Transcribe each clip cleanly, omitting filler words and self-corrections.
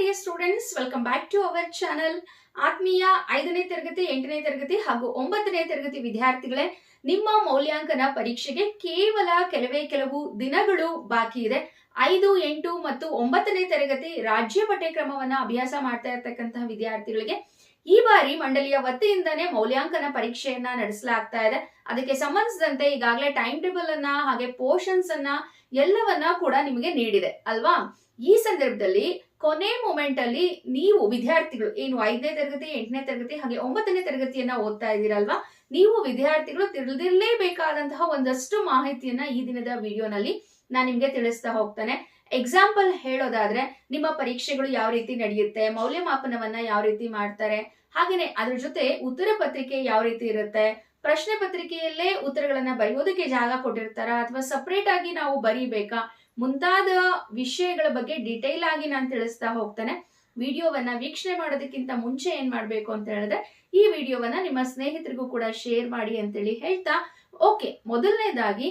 dear students, welcome back to our channel. ಆತ್ಮೀಯ 5ನೇ ತರಗತಿ 8ನೇ ತರಗತಿ ಹಾಗೂ 9ನೇ ತರಗತಿ ವಿದ್ಯಾರ್ಥಿಗಳೇ, ನಿಮ್ಮ ಮೌಲ್ಯಾಂಕನ ಪರೀಕ್ಷೆಗೆ ಕೇವಲ ಕೆಲವು ದಿನಗಳು ಬಾಕಿ ಇದೆ. 5, 8 ಮತ್ತು 9ನೇ ತರಗತಿ ರಾಜ್ಯ ಪಠ್ಯಕ್ರಮವನ್ನ ಅಭ್ಯಾಸ ಮಾಡ್ತಾ ಇರತಕ್ಕಂತಹ ವಿದ್ಯಾರ್ಥಿಗಳಿಗೆ ಈ ಬಾರಿ ಮಂಡಳಿಯ ವತಿಯಿಂದಾನೇ ಮೌಲ್ಯಾಂಕನ ಪರೀಕ್ಷೆಯನ್ನ ನಡೆಸಲಾಗ್ತಾ ಇದೆ. ಅದಕ್ಕೆ ಸಂಬಂಧಿಸಿದಂತೆ ಈಗಾಗಲೇ ಟೈಮ್ ಟೇಬಲ್ ಅನ್ನ ಹಾಗೆ ಪೋರ್ಷನ್ಸ್ ಅನ್ನ ಎಲ್ಲವನ್ನ ಕೂಡ ನಿಮಗೆ ನೀಡಿದೆ ಅಲ್ವಾ. ಈ ಸಂದರ್ಭದಲ್ಲಿ ಕೊನೆ ಮೂಮೆಂಟ್ ಅಲ್ಲಿ ನೀವು ವಿದ್ಯಾರ್ಥಿಗಳು ಏನು 5ನೇ ತರಗತಿ 8ನೇ ತರಗತಿ ಹಾಗೆ 9ನೇ ತರಗತಿಯನ್ನ ಓದ್ತಾ ಇದ್ದೀರಲ್ವಾ, ನೀವು ವಿದ್ಯಾರ್ಥಿಗಳು ತಿಳಿದಿರಲೇಬೇಕಾದಂತಹ ಒಂದಷ್ಟು ಮಾಹಿತಿಯನ್ನ ಈ ದಿನದ ವಿಡಿಯೋನಲ್ಲಿ ನಾನು ನಿಮ್ಗೆ ತಿಳಿಸ್ತಾ ಹೋಗ್ತಾನೆ. ಎಕ್ಸಾಂಪಲ್ ಹೇಳೋದಾದ್ರೆ, ನಿಮ್ಮ ಪರೀಕ್ಷೆಗಳು ಯಾವ ರೀತಿ ನಡೆಯುತ್ತೆ, ಮೌಲ್ಯಮಾಪನವನ್ನ ಯಾವ ರೀತಿ ಮಾಡ್ತಾರೆ, ಹಾಗೇನೆ ಅದ್ರ ಜೊತೆ ಉತ್ತರ ಪತ್ರಿಕೆ ಯಾವ ರೀತಿ ಇರುತ್ತೆ, ಪ್ರಶ್ನೆ ಪತ್ರಿಕೆಯಲ್ಲೇ ಉತ್ತರಗಳನ್ನ ಬರೆಯೋದಕ್ಕೆ ಜಾಗ ಕೊಟ್ಟಿರ್ತಾರ ಅಥವಾ ಸಪರೇಟ್ ಆಗಿ ನಾವು ಬರೀಬೇಕಾ, ಮುಂತಾದ ವಿಷಯಗಳ ಬಗ್ಗೆ ಡಿಟೇಲ್ ಆಗಿ ನಾನು ತಿಳಿಸ್ತಾ ಹೋಗ್ತಾನೆ. ವಿಡಿಯೋವನ್ನ ವೀಕ್ಷಣೆ ಮಾಡೋದಕ್ಕಿಂತ ಮುಂಚೆ ಏನ್ ಮಾಡ್ಬೇಕು ಅಂತ ಹೇಳಿದ್ರೆ, ಈ ವಿಡಿಯೋವನ್ನ ನಿಮ್ಮ ಸ್ನೇಹಿತರಿಗೂ ಕೂಡ ಶೇರ್ ಮಾಡಿ ಅಂತೇಳಿ ಹೇಳ್ತಾ, ಓಕೆ, ಮೊದಲನೇದಾಗಿ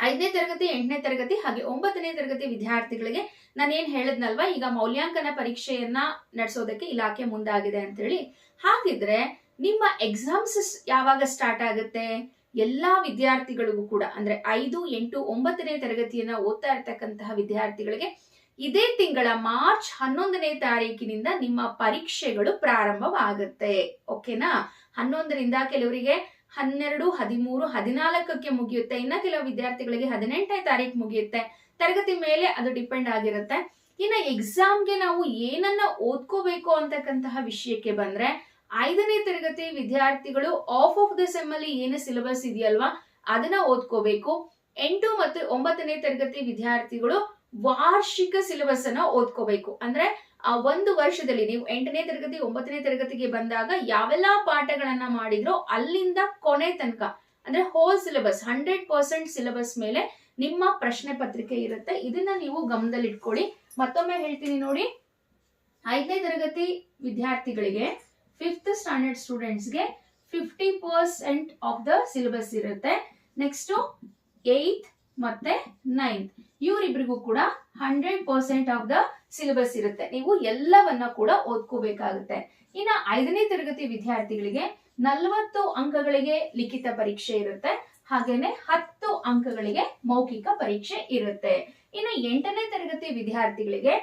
5ನೇ ತರಗತಿ 8ನೇ ತರಗತಿ ಹಾಗೆ 9ನೇ ತರಗತಿ ವಿದ್ಯಾರ್ಥಿಗಳಿಗೆ ನಾನು ಏನ್ ಹೇಳಿದ್ನಲ್ವಾ, ಈಗ ಮೌಲ್ಯಾಂಕನ ಪರೀಕ್ಷೆಯನ್ನ ನಡೆಸೋದಕ್ಕೆ ಇಲಾಖೆ ಮುಂದಾಗಿದೆ ಅಂತ ಹೇಳಿ. ಹಾಗಿದ್ರೆ ನಿಮ್ಮ ಎಕ್ಸಾಮ್ಸ್ ಯಾವಾಗ ಸ್ಟಾರ್ಟ್ ಆಗುತ್ತೆ? ಎಲ್ಲಾ ವಿದ್ಯಾರ್ಥಿಗಳಿಗೂ ಕೂಡ ಅಂದ್ರೆ 5, 8, 9ನೇ ತರಗತಿಯನ್ನ ಓದ್ತಾ ಇರ್ತಕ್ಕಂತಹ ವಿದ್ಯಾರ್ಥಿಗಳಿಗೆ ಇದೇ ತಿಂಗಳ ಮಾರ್ಚ್ 11ನೇ ತಾರೀಕಿನಿಂದ ನಿಮ್ಮ ಪರೀಕ್ಷೆಗಳು ಪ್ರಾರಂಭವಾಗುತ್ತೆ. ಓಕೆನಾ? 11ರಿಂದ ಕೆಲವರಿಗೆ 12, 13, 14ಕ್ಕೆ ಮುಗಿಯುತ್ತೆ. ಇನ್ನ ಕೆಲವು ವಿದ್ಯಾರ್ಥಿಗಳಿಗೆ 18ನೇ ತಾರೀಕು ಮುಗಿಯುತ್ತೆ. ತರಗತಿ ಮೇಲೆ ಅದು ಡಿಪೆಂಡ್ ಆಗಿರುತ್ತೆ. ಇನ್ನು ಎಕ್ಸಾಮ್ಗೆ ನಾವು ಏನನ್ನ ಓದ್ಕೋಬೇಕು ಅಂತಕ್ಕಂತಹ ವಿಷಯಕ್ಕೆ ಬಂದ್ರೆ, 5ನೇ ತರಗತಿ ವಿದ್ಯಾರ್ಥಿಗಳು ಆಫ್ ದ ಸೆಮ್ ಅಲ್ಲಿ ಏನು ಸಿಲೆಬಸ್ ಇದೆಯಲ್ವಾ ಅದನ್ನ ಓದ್ಕೋಬೇಕು. 8 ಮತ್ತು 9ನೇ ತರಗತಿ ವಿದ್ಯಾರ್ಥಿಗಳು ವಾರ್ಷಿಕ ಸಿಲೆಬಸ್ ಅನ್ನ ಓದ್ಕೋಬೇಕು. ಅಂದ್ರೆ ಒಂದು ವರ್ಷದಲ್ಲಿ ನೀವು 8ನೇ ತರಗತಿ 9ನೇ ತರಗತಿಗೆ ಬಂದಾಗ ಯಾವೆಲ್ಲಾ ಪಾಠಗಳನ್ನ ಮಾಡಿದ್ರೋ ಅಲ್ಲಿಂದ ಕೊನೆ ತನಕ ಅಂದ್ರೆ ಹೋಲ್ ಸಿಲೆಬಸ್ 100% ಸಿಲೆಬಸ್ ಮೇಲೆ ನಿಮ್ಮ ಪ್ರಶ್ನೆ ಪತ್ರಿಕೆ ಇರುತ್ತೆ. ಇದನ್ನ ನೀವು ಗಮನದಲ್ಲಿಟ್ಕೊಳ್ಳಿ. ಮತ್ತೊಮ್ಮೆ ಹೇಳ್ತೀನಿ ನೋಡಿ, 5ನೇ ತರಗತಿ ವಿದ್ಯಾರ್ಥಿಗಳಿಗೆ 5th ಸ್ಟ್ಯಾಂಡರ್ಡ್ ಸ್ಟೂಡೆಂಟ್ಸ್ಗೆ 50% ಆಫ್ ದ ಸಿಲೆಬಸ್ ಇರುತ್ತೆ. ನೆಕ್ಸ್ಟ್ 8th ಮತ್ತೆ 9th ಇವರಿಬ್ರಿಗೂ ಕೂಡ 100% ಆಫ್ ದ ಸಿಲೆಬಸ್ ಇರುತ್ತೆ. ನೀವು ಎಲ್ಲವನ್ನ ಕೂಡ ಓದ್ಕೋಬೇಕಾಗುತ್ತೆ. ಇನ್ನು 5ನೇ ತರಗತಿ ವಿದ್ಯಾರ್ಥಿಗಳಿಗೆ 40 ಅಂಕಗಳಿಗೆ ಲಿಖಿತ ಪರೀಕ್ಷೆ ಇರುತ್ತೆ, ಹಾಗೇನೆ 10 ಅಂಕಗಳಿಗೆ ಮೌಖಿಕ ಪರೀಕ್ಷೆ ಇರುತ್ತೆ. ಇನ್ನು 8ನೇ ತರಗತಿ ವಿದ್ಯಾರ್ಥಿಗಳಿಗೆ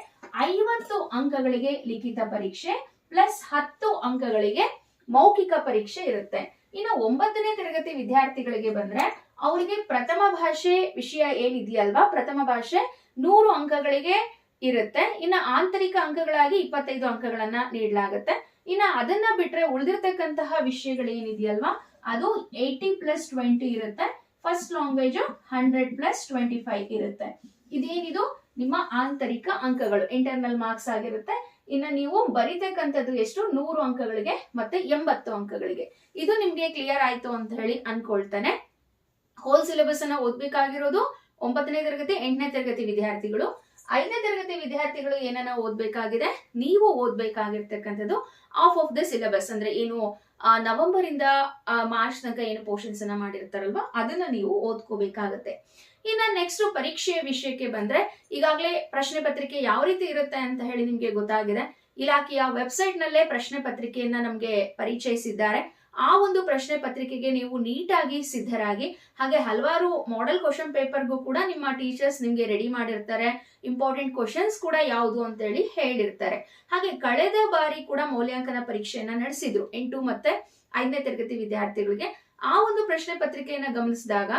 50 ಅಂಕಗಳಿಗೆ ಲಿಖಿತ ಪರೀಕ್ಷೆ ಪ್ಲಸ್ 10 ಅಂಕಗಳಿಗೆ ಮೌಖಿಕ ಪರೀಕ್ಷೆ ಇರುತ್ತೆ. ಇನ್ನು 9ನೇ ತರಗತಿ ವಿದ್ಯಾರ್ಥಿಗಳಿಗೆ ಬಂದ್ರೆ ಅವರಿಗೆ ಪ್ರಥಮ ಭಾಷೆ ವಿಷಯ ಏನಿದೆಯಲ್ವಾ, ಪ್ರಥಮ ಭಾಷೆ 100 ಅಂಕಗಳಿಗೆ ಇರುತ್ತೆ. ಇನ್ನ ಆಂತರಿಕ ಅಂಕಗಳಾಗಿ 25 ಅಂಕಗಳನ್ನ ನೀಡಲಾಗುತ್ತೆ. ಇನ್ನ ಅದನ್ನ ಬಿಟ್ರೆ ಉಳಿದಿರ್ತಕ್ಕಂತಹ ವಿಷಯಗಳು ಏನಿದೆಯಲ್ವಾ ಅದು 80+20 ಇರುತ್ತೆ. ಫಸ್ಟ್ ಲ್ಯಾಂಗ್ವೇಜ್ 100+25 ಇರುತ್ತೆ. ಇದೇನಿದು ನಿಮ್ಮ ಆಂತರಿಕ ಅಂಕಗಳು, ಇಂಟರ್ನಲ್ ಮಾರ್ಕ್ಸ್ ಆಗಿರುತ್ತೆ. ಇನ್ನ ನೀವು ಬರೀತಕ್ಕಂಥದ್ದು ಎಷ್ಟು? 100 ಅಂಕಗಳಿಗೆ ಮತ್ತೆ 80 ಅಂಕಗಳಿಗೆ. ಇದು ನಿಮ್ಗೆ ಕ್ಲಿಯರ್ ಆಯ್ತು ಅಂತ ಹೇಳಿ ಅನ್ಕೊಳ್ತಾನೆ. ಹೋಲ್ ಸಿಲೆಬಸ್ ಅನ್ನ ಓದ್ಬೇಕಾಗಿರೋದು 9ನೇ ತರಗತಿ 8ನೇ ತರಗತಿ ವಿದ್ಯಾರ್ಥಿಗಳು. 5ನೇ ತರಗತಿ ವಿದ್ಯಾರ್ಥಿಗಳು ಏನನ್ನ ಓದ್ಬೇಕಾಗಿದೆ? ನೀವು ಓದ್ಬೇಕಾಗಿರ್ತಕ್ಕಂಥದ್ದು ಆಫ್ ದ ಸಿಲೆಬಸ್ ಅಂದ್ರೆ ಏನು ನವೆಂಬರ್ ಇಂದ ಮಾರ್ಚ್ ತನಕ ಏನು ಪೋರ್ಷನ್ಸ್ ಅನ್ನ ಮಾಡಿರ್ತಾರಲ್ವಾ ಅದನ್ನ ನೀವು ಓದ್ಕೋಬೇಕಾಗತ್ತೆ. ಇನ್ನ ನೆಕ್ಸ್ಟ್ ಪರೀಕ್ಷೆಯ ವಿಷಯಕ್ಕೆ ಬಂದ್ರೆ, ಈಗಾಗಲೇ ಪ್ರಶ್ನೆ ಪತ್ರಿಕೆ ಯಾವ ರೀತಿ ಇರುತ್ತೆ ಅಂತ ಹೇಳಿ ನಿಮ್ಗೆ ಗೊತ್ತಾಗಿದೆ. ಇಲಾಖೆಯ ವೆಬ್ಸೈಟ್ ನಲ್ಲೇ ಪ್ರಶ್ನೆ ಪತ್ರಿಕೆಯನ್ನ ನಮ್ಗೆ ಪರಿಚಯಿಸಿದ್ದಾರೆ. ಆ ಒಂದು ಪ್ರಶ್ನೆ ಪತ್ರಿಕೆಗೆ ನೀವು ನೀಟಾಗಿ ಸಿದ್ಧರಾಗಿ, ಹಾಗೆ ಹಲವಾರು ಮಾಡೆಲ್ ಕ್ವಶನ್ ಪೇಪರ್ಗೂ ಕೂಡ ನಿಮ್ಮ ಟೀಚರ್ಸ್ ನಿಮ್ಗೆ ರೆಡಿ ಮಾಡಿರ್ತಾರೆ. ಇಂಪಾರ್ಟೆಂಟ್ ಕ್ವಶನ್ಸ್ ಕೂಡ ಯಾವುದು ಅಂತ ಹೇಳಿ ಹೇಳಿರ್ತಾರೆ. ಹಾಗೆ ಕಳೆದ ಬಾರಿ ಕೂಡ ಮೌಲ್ಯಾಂಕನ ಪರೀಕ್ಷೆಯನ್ನ ನಡೆಸಿದ್ರು 8 ಮತ್ತೆ 5ನೇ ತರಗತಿ ವಿದ್ಯಾರ್ಥಿಗಳಿಗೆ. ಆ ಒಂದು ಪ್ರಶ್ನೆ ಪತ್ರಿಕೆಯನ್ನ ಗಮನಿಸಿದಾಗ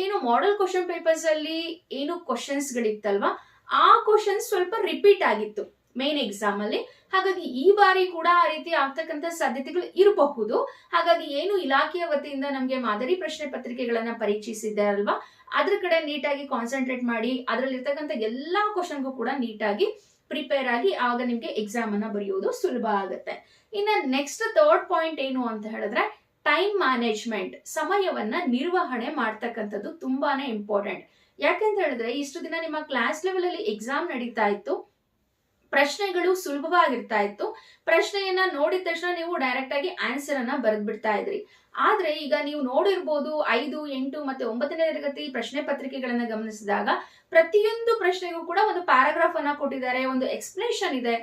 ಏನು ಮಾಡೆಲ್ ಕ್ವಶನ್ ಪೇಪರ್ಸ್ ಅಲ್ಲಿ ಏನು ಕ್ವಶನ್ಸ್ ಗಳಿತ್ತಲ್ವಾ ಆ ಕ್ವಶನ್ಸ್ ಸ್ವಲ್ಪ ರಿಪೀಟ್ ಆಗಿತ್ತು ಮೇನ್ ಎಕ್ಸಾಮ್ ಅಲ್ಲಿ. ಹಾಗಾಗಿ ಈ ಬಾರಿ ಕೂಡ ಆ ರೀತಿ ಆಗ್ತಕ್ಕಂಥ ಸಾಧ್ಯತೆಗಳು ಇರಬಹುದು. ಹಾಗಾಗಿ ಏನು ಇಲಾಖೆಯ ವತಿಯಿಂದ ನಮ್ಗೆ ಮಾದರಿ ಪ್ರಶ್ನೆ ಪತ್ರಿಕೆಗಳನ್ನ ಪರಿಚಯಿಸಿದ್ದಾರಲ್ವಾ ಅದ್ರ ಕಡೆ ನೀಟಾಗಿ ಕಾನ್ಸಂಟ್ರೇಟ್ ಮಾಡಿ ಅದರಲ್ಲಿರ್ತಕ್ಕಂಥ ಎಲ್ಲಾ ಕ್ವಶನ್ಗೂ ಕೂಡ ನೀಟಾಗಿ ಪ್ರಿಪೇರ್ ಆಗಿ ಆಗ ನಿಮ್ಗೆ ಎಕ್ಸಾಮ್ ಅನ್ನ ಬರೆಯೋದು ಸುಲಭ ಆಗುತ್ತೆ. ಇನ್ನ ನೆಕ್ಸ್ಟ್ ಥರ್ಡ್ ಪಾಯಿಂಟ್ ಏನು ಅಂತ ಹೇಳಿದ್ರೆ, ಟೈಮ್ ಮ್ಯಾನೇಜ್ಮೆಂಟ್, ಸಮಯವನ್ನ ನಿರ್ವಹಣೆ ಮಾಡ್ತಕ್ಕಂಥದ್ದು ತುಂಬಾನೇ ಇಂಪಾರ್ಟೆಂಟ್. ಯಾಕಂತ ಹೇಳಿದ್ರೆ ಇಷ್ಟು ದಿನ ನಿಮ್ಮ ಕ್ಲಾಸ್ ಲೆವೆಲ್ ಅಲ್ಲಿ ಎಕ್ಸಾಮ್ ನಡೀತಾ ಇತ್ತು, ಪ್ರಶ್ನೆಗಳು ಸುಲಭವಾಗಿರ್ತಾ ಇತ್ತು. ಪ್ರಶ್ನೆಯನ್ನ ನೋಡಿದ ತಕ್ಷಣ ನೀವು ಡೈರೆಕ್ಟ್ ಆಗಿ ಆನ್ಸರ್ ಅನ್ನ ಬರೆದ್ಬಿಡ್ತಾ ಇದ್ರಿ. ಆದ್ರೆ ಈಗ ನೀವು ನೋಡಿರ್ಬೋದು 5, 8 ಮತ್ತೆ 9ನೇ ತರಗತಿ ಪ್ರಶ್ನೆ ಪತ್ರಿಕೆಗಳನ್ನ ಗಮನಿಸಿದಾಗ ಪ್ರತಿಯೊಂದು ಪ್ರಶ್ನೆಗೂ ಕೂಡ ಒಂದು ಪ್ಯಾರಾಗ್ರಾಫ್ ಅನ್ನ ಕೊಟ್ಟಿದ್ದಾರೆ, ಒಂದು ಎಕ್ಸ್ಪ್ಲೇಷನ್ ಇದೆ,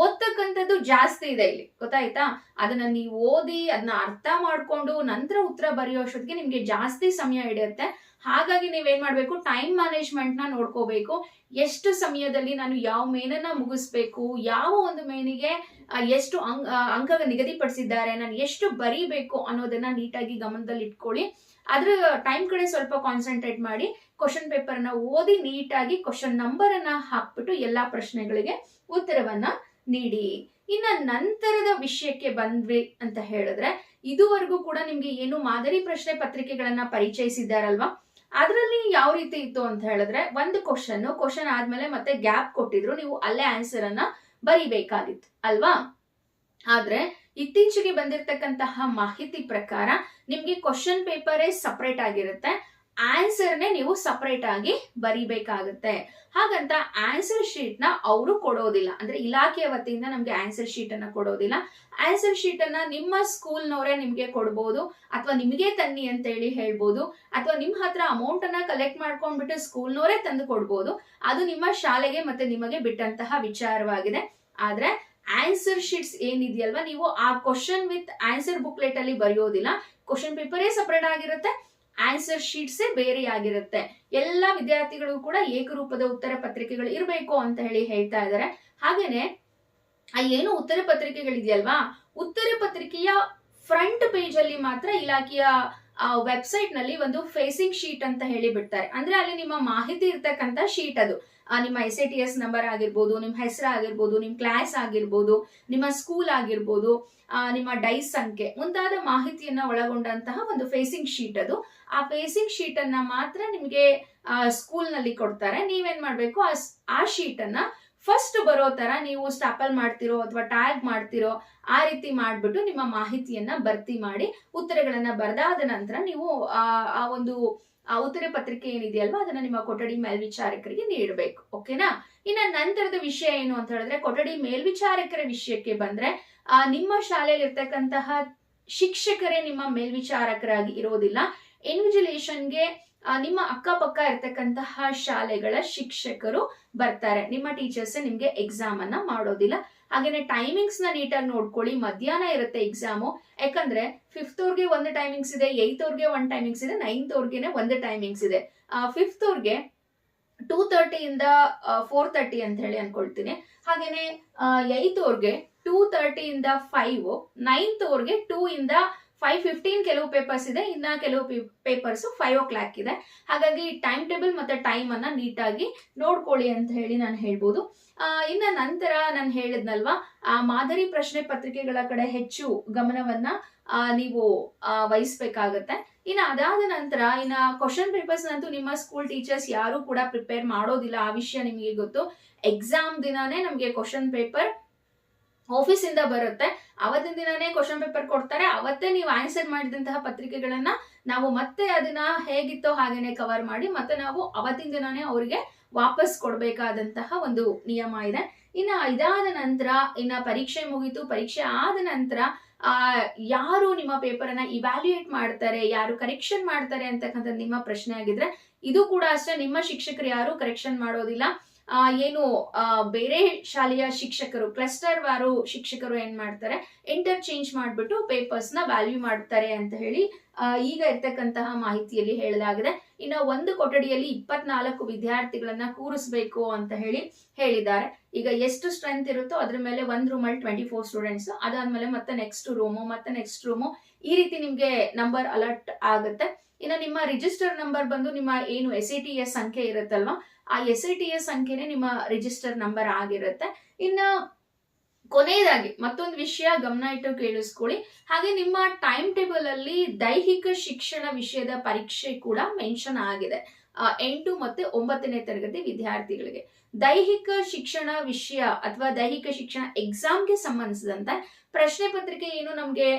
ಓದ್ತಕ್ಕಂಥದ್ದು ಜಾಸ್ತಿ ಇದೆ ಇಲ್ಲಿ, ಗೊತ್ತಾಯ್ತಾ? ಅದನ್ನ ನೀವು ಓದಿ ಅದನ್ನ ಅರ್ಥ ಮಾಡ್ಕೊಂಡು ನಂತರ ಉತ್ತರ ಬರೆಯೋಷ್ಟೊತ್ತಿಗೆ ನಿಮ್ಗೆ ಜಾಸ್ತಿ ಸಮಯ ಹಿಡಿಯುತ್ತೆ. ಹಾಗಾಗಿ ನೀವೇನ್ ಮಾಡ್ಬೇಕು, ಟೈಮ್ ಮ್ಯಾನೇಜ್ಮೆಂಟ್ ನ ನೋಡ್ಕೋಬೇಕು. ಎಷ್ಟು ಸಮಯದಲ್ಲಿ ನಾನು ಯಾವ ಮೇನನ್ನ ಮುಗಿಸ್ಬೇಕು, ಯಾವ ಒಂದು ಮೇನಿಗೆ ಎಷ್ಟು ಅಂಕ ನಿಗದಿಪಡಿಸಿದ್ದಾರೆ, ನಾನು ಎಷ್ಟು ಬರೀಬೇಕು ಅನ್ನೋದನ್ನ ನೀಟಾಗಿ ಗಮನದಲ್ಲಿ ಇಟ್ಕೊಳ್ಳಿ. ಅದ್ರ ಟೈಮ್ ಕಡೆ ಸ್ವಲ್ಪ ಕಾನ್ಸಂಟ್ರೇಟ್ ಮಾಡಿ, ಕ್ವಶನ್ ಪೇಪರ್ ನ ಓದಿ ನೀಟಾಗಿ ಕ್ವಶನ್ ನಂಬರ್ ಅನ್ನ ಹಾಕ್ಬಿಟ್ಟು ಎಲ್ಲಾ ಪ್ರಶ್ನೆಗಳಿಗೆ ಉತ್ತರವನ್ನ ನೀಡಿ. ಇನ್ನ ನಂತರದ ವಿಷಯಕ್ಕೆ ಬಂದ್ವಿ ಅಂತ ಹೇಳಿದ್ರೆ, ಇದುವರೆಗೂ ಕೂಡ ನಿಮ್ಗೆ ಏನು ಮಾದರಿ ಪ್ರಶ್ನೆ ಪತ್ರಿಕೆಗಳನ್ನ ಪರಿಚಯಿಸಿದ್ದಾರಲ್ವಾ, ಅದರಲ್ಲಿ ಯಾವ ರೀತಿ ಇತ್ತು ಅಂತ ಹೇಳಿದ್ರೆ, ಒಂದು ಕ್ವಶನ್ ಆದ್ಮೇಲೆ ಮತ್ತೆ ಗ್ಯಾಪ್ ಕೊಟ್ಟಿದ್ರು, ನೀವು ಅಲ್ಲೇ ಆನ್ಸರ್ ಅನ್ನ ಬರಿಬೇಕಾಗಿತ್ತು ಅಲ್ವಾ? ಆದ್ರೆ ಇತ್ತೀಚೆಗೆ ಬಂದಿರತಕ್ಕಂತಹ ಮಾಹಿತಿ ಪ್ರಕಾರ ನಿಮ್ಗೆ ಕ್ವಶನ್ ಪೇಪರೇ ಸಪರೇಟ್ ಆಗಿರುತ್ತೆ, ಆನ್ಸರ್ನೇ ನೀವು ಸಪರೇಟ್ ಆಗಿ ಬರಿಬೇಕಾಗುತ್ತೆ. ಹಾಗಂತ ಆನ್ಸರ್ ಶೀಟ್ ನ ಅವರು ಕೊಡೋದಿಲ್ಲ, ಅಂದ್ರೆ ಇಲಾಖೆಯ ವತಿಯಿಂದ ನಮ್ಗೆ ಆನ್ಸರ್ ಶೀಟ್ ಅನ್ನ ಕೊಡೋದಿಲ್ಲ. ಆನ್ಸರ್ ಶೀಟ್ ಅನ್ನ ನಿಮ್ಮ ಸ್ಕೂಲ್ನವರೇ ನಿಮ್ಗೆ ಕೊಡ್ಬೋದು, ಅಥವಾ ನಿಮ್ಗೆ ತನ್ನಿ ಅಂತ ಹೇಳಿ ಹೇಳ್ಬೋದು, ಅಥವಾ ನಿಮ್ ಹತ್ರ ಅಮೌಂಟ್ ಅನ್ನ ಕಲೆಕ್ಟ್ ಮಾಡ್ಕೊಂಡ್ಬಿಟ್ಟು ಸ್ಕೂಲ್ನವರೇ ತಂದು ಕೊಡ್ಬೋದು. ಅದು ನಿಮ್ಮ ಶಾಲೆಗೆ ಮತ್ತೆ ನಿಮಗೆ ಬಿಟ್ಟಂತಹ ವಿಚಾರವಾಗಿದೆ. ಆದ್ರೆ ಆನ್ಸರ್ ಶೀಟ್ಸ್ ಏನಿದೆಯಲ್ವಾ, ನೀವು ಆ ಕ್ವಶನ್ ವಿತ್ ಆನ್ಸರ್ ಬುಕ್ಲೆಟ್ ಅಲ್ಲಿ ಬರೆಯೋದಿಲ್ಲ, ಕ್ವಶನ್ ಪೇಪರೇ ಸಪರೇಟ್ ಆಗಿರುತ್ತೆ, ಆನ್ಸರ್ ಶೀಟ್ಸೇ ಬೇರೆ ಆಗಿರುತ್ತೆ. ಎಲ್ಲಾ ವಿದ್ಯಾರ್ಥಿಗಳು ಕೂಡ ಏಕರೂಪದ ಉತ್ತರ ಪತ್ರಿಕೆಗಳು ಇರಬೇಕು ಅಂತ ಹೇಳಿ ಹೇಳ್ತಾ ಇದ್ದಾರೆ. ಹಾಗೇನೆ ಏನು ಉತ್ತರ ಪತ್ರಿಕೆಗಳಿದೆಯಲ್ವಾ, ಉತ್ತರ ಪತ್ರಿಕೆಯ ಫ್ರಂಟ್ ಪೇಜ್ ಅಲ್ಲಿ ಮಾತ್ರ ಇಲಾಖೆಯ ವೆಬ್ಸೈಟ್ ನಲ್ಲಿ ಒಂದು ಫೇಸಿಂಗ್ ಶೀಟ್ ಅಂತ ಹೇಳಿ ಬಿಡ್ತಾರೆ. ಅಂದ್ರೆ ಅಲ್ಲಿ ನಿಮ್ಮ ಮಾಹಿತಿ ಇರ್ತಕ್ಕಂಥ ಶೀಟ್ ಅದು. ನಿಮ್ಮ SATS ನಂಬರ್ ಆಗಿರ್ಬೋದು, ನಿಮ್ಮ ಹೆಸರು ಆಗಿರ್ಬೋದು, ನಿಮ್ಮ ಕ್ಲಾಸ್ ಆಗಿರ್ಬೋದು, ನಿಮ್ಮ ಸ್ಕೂಲ್ ಆಗಿರ್ಬೋದು, ನಿಮ್ಮ ಡೈಸ್ ಸಂಖ್ಯೆ ಮುಂತಾದ ಮಾಹಿತಿಯನ್ನ ಒಳಗೊಂಡಂತಹ ಒಂದು ಫೇಸಿಂಗ್ ಶೀಟ್ ಅದು. ಆ ಫೇಸಿಂಗ್ ಶೀಟ್ ಅನ್ನ ಮಾತ್ರ ನಿಮ್ಗೆ ಸ್ಕೂಲ್ ನಲ್ಲಿ ಕೊಡ್ತಾರೆ. ನೀವೇನ್ ಮಾಡ್ಬೇಕು, ಆ ಶೀಟ್ ಅನ್ನ ಫಸ್ಟ್ ಬರೋ ತರ ನೀವು ಸ್ಟಾಪಲ್ ಮಾಡ್ತಿರೋ ಅಥವಾ ಟ್ಯಾಗ್ ಮಾಡ್ತಿರೋ ಆ ರೀತಿ ಮಾಡ್ಬಿಟ್ಟು ನಿಮ್ಮ ಮಾಹಿತಿಯನ್ನ ಭರ್ತಿ ಮಾಡಿ ಉತ್ತರಗಳನ್ನ ಬರೆದಾದ ನಂತರ ನೀವು ಆ ಒಂದು ಉತ್ತರ ಪತ್ರಿಕೆ ಏನಿದೆಯಲ್ವಾ ಅದನ್ನ ನಿಮ್ಮ ಕೊಠಡಿ ಮೇಲ್ವಿಚಾರಕರಿಗೆ ನೀಡಬೇಕು. ಓಕೆನಾ? ಇನ್ನ ನಂತರದ ವಿಷಯ ಏನು ಅಂತ ಹೇಳಿದ್ರೆ, ಕೊಠಡಿ ಮೇಲ್ವಿಚಾರಕರ ವಿಷಯಕ್ಕೆ ಬಂದ್ರೆ, ನಿಮ್ಮ ಶಾಲೆಯಲ್ಲಿ ಇರ್ತಕ್ಕಂತಹ ಶಿಕ್ಷಕರೇ ನಿಮ್ಮ ಮೇಲ್ವಿಚಾರಕರಾಗಿ ಇರೋದಿಲ್ಲ. ಇನ್ವಿಜಿಲೇಷನ್ಗೆ ನಿಮ್ಮ ಅಕ್ಕಪಕ್ಕ ಇರ್ತಕ್ಕಂತಹ ಶಾಲೆಗಳ ಶಿಕ್ಷಕರು ಬರ್ತಾರೆ, ನಿಮ್ಮ ಟೀಚರ್ಸ್ ನಿಮ್ಗೆ ಎಕ್ಸಾಮ್ ಅನ್ನ ಮಾಡೋದಿಲ್ಲ. ಹಾಗೇನೆ ಟೈಮಿಂಗ್ಸ್ ನ ನೀಟಾಗಿ ನೋಡ್ಕೊಳ್ಳಿ. ಮಧ್ಯಾಹ್ನ ಇರುತ್ತೆ ಎಕ್ಸಾಮು, ಯಾಕಂದ್ರೆ 5th ಅವ್ರಿಗೆ ಒಂದು ಟೈಮಿಂಗ್ಸ್ ಇದೆ, 8th ಅವ್ರಿಗೆ ಒಂದು ಟೈಮಿಂಗ್ಸ್ ಇದೆ, 9th ಅವ್ರಿಗೆನೆ ಒಂದು ಟೈಮಿಂಗ್ಸ್ ಇದೆ. 5th ಅವ್ರಿಗೆ 2:30 ಇಂದ 4:30 ಅಂತ ಹೇಳಿ ಅನ್ಕೊಳ್ತೀನಿ. ಹಾಗೇನೆ 8th ಅವ್ರಿಗೆ 2:30 ಇಂದ 5, 9th ಅವ್ರಿಗೆ 2 ಇಂದ 5:15 ಕೆಲವು ಪೇಪರ್ಸ್ ಇದೆ, ಇನ್ನ ಕೆಲವು ಪೇಪರ್ಸ್ 5 o'clock ಇದೆ. ಹಾಗಾಗಿ ಟೈಮ್ ಟೇಬಲ್ ಮತ್ತೆ ಟೈಮ್ ಅನ್ನ ನೀಟಾಗಿ ನೋಡ್ಕೊಳ್ಳಿ ಅಂತ ಹೇಳಿ ನಾನು ಹೇಳ್ಬೋದು. ಇನ್ನ ನಂತರ ನಾನು ಹೇಳಿದ್ನಲ್ವಾ, ಮಾದರಿ ಪ್ರಶ್ನೆ ಪತ್ರಿಕೆಗಳ ಕಡೆ ಹೆಚ್ಚು ಗಮನವನ್ನ ನೀವು ವಹಿಸ್ಬೇಕಾಗತ್ತೆ. ಇನ್ನು ಅದಾದ ನಂತರ ಇನ್ನ ಕ್ವಶನ್ ಪೇಪರ್ಸ್ ಅಂತೂ ನಿಮ್ಮ ಸ್ಕೂಲ್ ಟೀಚರ್ಸ್ ಯಾರು ಕೂಡ ಪ್ರಿಪೇರ್ ಮಾಡೋದಿಲ್ಲ, ಆ ವಿಷಯ ನಿಮಗೆ ಗೊತ್ತು. ಎಕ್ಸಾಮ್ ದಿನಾನೇ ನಮ್ಗೆ ಕ್ವಶನ್ ಪೇಪರ್ ಆಫೀಸ್ ಇಂದ ಬರುತ್ತೆ, ಅವತ್ತಿನ ದಿನಾನೇ ಕ್ವಶನ್ ಪೇಪರ್ ಕೊಡ್ತಾರೆ, ಅವತ್ತೇ ನೀವು ಆನ್ಸರ್ ಮಾಡಿದಂತಹ ಪತ್ರಿಕೆಗಳನ್ನ ನಾವು ಮತ್ತೆ ಅದನ್ನ ಹೇಗಿತ್ತೋ ಹಾಗೇನೆ ಕವರ್ ಮಾಡಿ ಮತ್ತೆ ನಾವು ಅವತ್ತಿನ ದಿನಾನೇ ಅವರಿಗೆ ವಾಪಸ್ ಕೊಡ್ಬೇಕಾದಂತಹ ಒಂದು ನಿಯಮ ಇದೆ. ಇನ್ನ ಇದಾದ ನಂತರ ಇನ್ನ ಪರೀಕ್ಷೆ ಮುಗೀತು, ಪರೀಕ್ಷೆ ಆದ ನಂತರ ಯಾರು ನಿಮ್ಮ ಪೇಪರ್ ಅನ್ನ ಇವ್ಯಾಲ್ಯೂಯೇಟ್ ಮಾಡ್ತಾರೆ, ಯಾರು ಕರೆಕ್ಷನ್ ಮಾಡ್ತಾರೆ ಅಂತಕ್ಕಂಥ ನಿಮ್ಮ ಪ್ರಶ್ನೆ ಆಗಿದ್ರೆ, ಇದು ಕೂಡ ಅಷ್ಟೇ, ನಿಮ್ಮ ಶಿಕ್ಷಕರು ಯಾರು ಕರೆಕ್ಷನ್ ಮಾಡೋದಿಲ್ಲ. ಏನು ಬೇರೆ ಶಾಲೆಯ ಶಿಕ್ಷಕರು, ಕ್ಲಸ್ಟರ್ ವಾರು ಶಿಕ್ಷಕರು ಏನ್ ಮಾಡ್ತಾರೆ, ಇಂಟರ್ಚೇಂಜ್ ಮಾಡ್ಬಿಟ್ಟು ಪೇಪರ್ಸ್ ನ ವ್ಯಾಲ್ಯೂ ಮಾಡ್ತಾರೆ ಅಂತ ಹೇಳಿ ಈಗ ಇರ್ತಕ್ಕಂತಹ ಮಾಹಿತಿಯಲ್ಲಿ ಹೇಳಲಾಗಿದೆ. ಇನ್ನ ಒಂದು ಕೊಠಡಿಯಲ್ಲಿ 24 ವಿದ್ಯಾರ್ಥಿಗಳನ್ನ ಕೂರಿಸಬೇಕು ಅಂತ ಹೇಳಿ ಹೇಳಿದ್ದಾರೆ. ಈಗ ಎಷ್ಟು ಸ್ಟ್ರೆಂತ್ ಇರುತ್ತೋ ಅದ್ರ ಮೇಲೆ ಒಂದು ರೂಮ್ ಅಲ್ಲಿ 24 ಸ್ಟೂಡೆಂಟ್ಸ್, ಅದಾದ್ಮೇಲೆ ಮತ್ತೆ ನೆಕ್ಸ್ಟ್ ರೂಮು ಈ ರೀತಿ ನಿಮ್ಗೆ ನಂಬರ್ ಅಲರ್ಟ್ ಆಗುತ್ತೆ. ಇನ್ನ ನಿಮ್ಮ ರಿಜಿಸ್ಟರ್ ನಂಬರ್ ಬಂದು ನಿಮ್ಮ ಏನು SATS ಸಂಖ್ಯೆ ಇರುತ್ತಲ್ವಾ, ಆ SATS ಸಂಖ್ಯೆನೆ ನಿಮ್ಮ ರಿಜಿಸ್ಟರ್ ನಂಬರ್ ಆಗಿರುತ್ತೆ. ಇನ್ನ ಕೊನೆಯದಾಗಿ ಮತ್ತೊಂದು ವಿಷಯ ಗಮನ ಇಟ್ಟು ಕೇಳಿಸ್ಕೊಳ್ಳಿ, ಹಾಗೆ ನಿಮ್ಮ ಟೈಮ್ ಟೇಬಲ್ ಅಲ್ಲಿ ದೈಹಿಕ ಶಿಕ್ಷಣ ವಿಷಯದ ಪರೀಕ್ಷೆ ಕೂಡ ಮೆನ್ಷನ್ ಆಗಿದೆ 8 ಮತ್ತೆ 9ನೇ ತರಗತಿ ವಿದ್ಯಾರ್ಥಿಗಳಿಗೆ. ದೈಹಿಕ ಶಿಕ್ಷಣ ವಿಷಯ ಅಥವಾ ದೈಹಿಕ ಶಿಕ್ಷಣ ಎಕ್ಸಾಮ್ಗೆ ಸಂಬಂಧಿಸಿದಂತೆ ಪ್ರಶ್ನೆ ಪತ್ರಿಕೆ ಏನು ನಮ್ಗೆ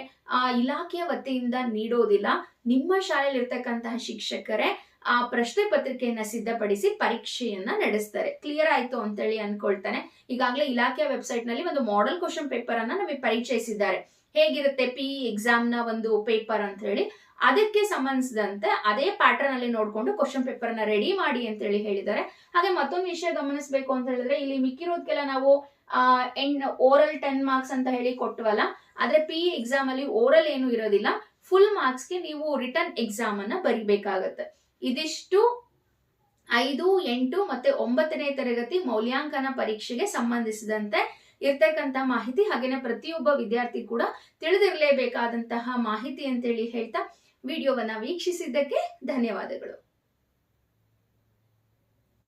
ಇಲಾಖೆಯ ವತಿಯಿಂದ ನೀಡೋದಿಲ್ಲ, ನಿಮ್ಮ ಶಾಲೆಯಲ್ಲಿ ಇರ್ತಕ್ಕಂತಹ ಶಿಕ್ಷಕರೇ ಆ ಪ್ರಶ್ನೆ ಪತ್ರಿಕೆಯನ್ನ ಸಿದ್ಧಪಡಿಸಿ ಪರೀಕ್ಷೆಯನ್ನ ನಡೆಸ್ತಾರೆ. ಕ್ಲಿಯರ್ ಆಯ್ತು ಅಂತೇಳಿ ಅನ್ಕೊಳ್ತಾನೆ. ಈಗಾಗಲೇ ಇಲಾಖೆಯ ವೆಬ್ಸೈಟ್ ನಲ್ಲಿ ಒಂದು ಮಾಡೆಲ್ ಕ್ವಶನ್ ಪೇಪರ್ ಅನ್ನ ನಮಗೆ ಪರಿಚಯಿಸಿದ್ದಾರೆ. ಹೇಗಿರುತ್ತೆ PE ಎಕ್ಸಾಮ್ ನ ಒಂದು ಪೇಪರ್ ಅಂತ ಹೇಳಿ. ಅದಕ್ಕೆ ಸಂಬಂಧಿಸಿದಂತೆ ಅದೇ ಪ್ಯಾಟರ್ನ್ ಅಲ್ಲಿ ನೋಡ್ಕೊಂಡು ಕ್ವಶನ್ ಪೇಪರ್ ಅನ್ನ ರೆಡಿ ಮಾಡಿ ಅಂತ ಹೇಳಿ ಹೇಳಿದ್ದಾರೆ. ಹಾಗೆ ಮತ್ತೊಂದು ವಿಷಯ ಗಮನಿಸಬೇಕು ಅಂತ ಹೇಳಿದ್ರೆ, ಇಲ್ಲಿ ಮಿಕ್ಕಿರೋದಕ್ಕೆಲ್ಲ ನಾವು ಓರಲ್ 10 ಮಾರ್ಕ್ಸ್ ಅಂತ ಹೇಳಿ ಕೊಟ್ಟವಲ್ಲ, ಆದ್ರೆ PE ಎಕ್ಸಾಮ್ ಅಲ್ಲಿ ಓರಲ್ ಏನು ಇರೋದಿಲ್ಲ. ಫುಲ್ ಮಾರ್ಕ್ಸ್ ಗೆ ನೀವು ರಿಟರ್ನ್ ಎಕ್ಸಾಮ್ ಅನ್ನ ಬರಿಬೇಕಾಗತ್ತೆ. ಇದಿಷ್ಟು 5, 8 ಮತ್ತೆ 9ನೇ ತರಗತಿ ಮೌಲ್ಯಾಂಕನ ಪರೀಕ್ಷೆಗೆ ಸಂಬಂಧಿಸಿದಂತೆ ಇರ್ತಕ್ಕಂತ ಮಾಹಿತಿ. ಹಾಗೇನೆ ಪ್ರತಿಯೊಬ್ಬ ವಿದ್ಯಾರ್ಥಿ ಕೂಡ ತಿಳಿದಿರಲೇಬೇಕಾದಂತಹ ಮಾಹಿತಿ ಅಂತೇಳಿ ಹೇಳ್ತಾ ವಿಡಿಯೋವನ್ನ ವೀಕ್ಷಿಸಿದ್ದಕ್ಕೆ ಧನ್ಯವಾದಗಳು.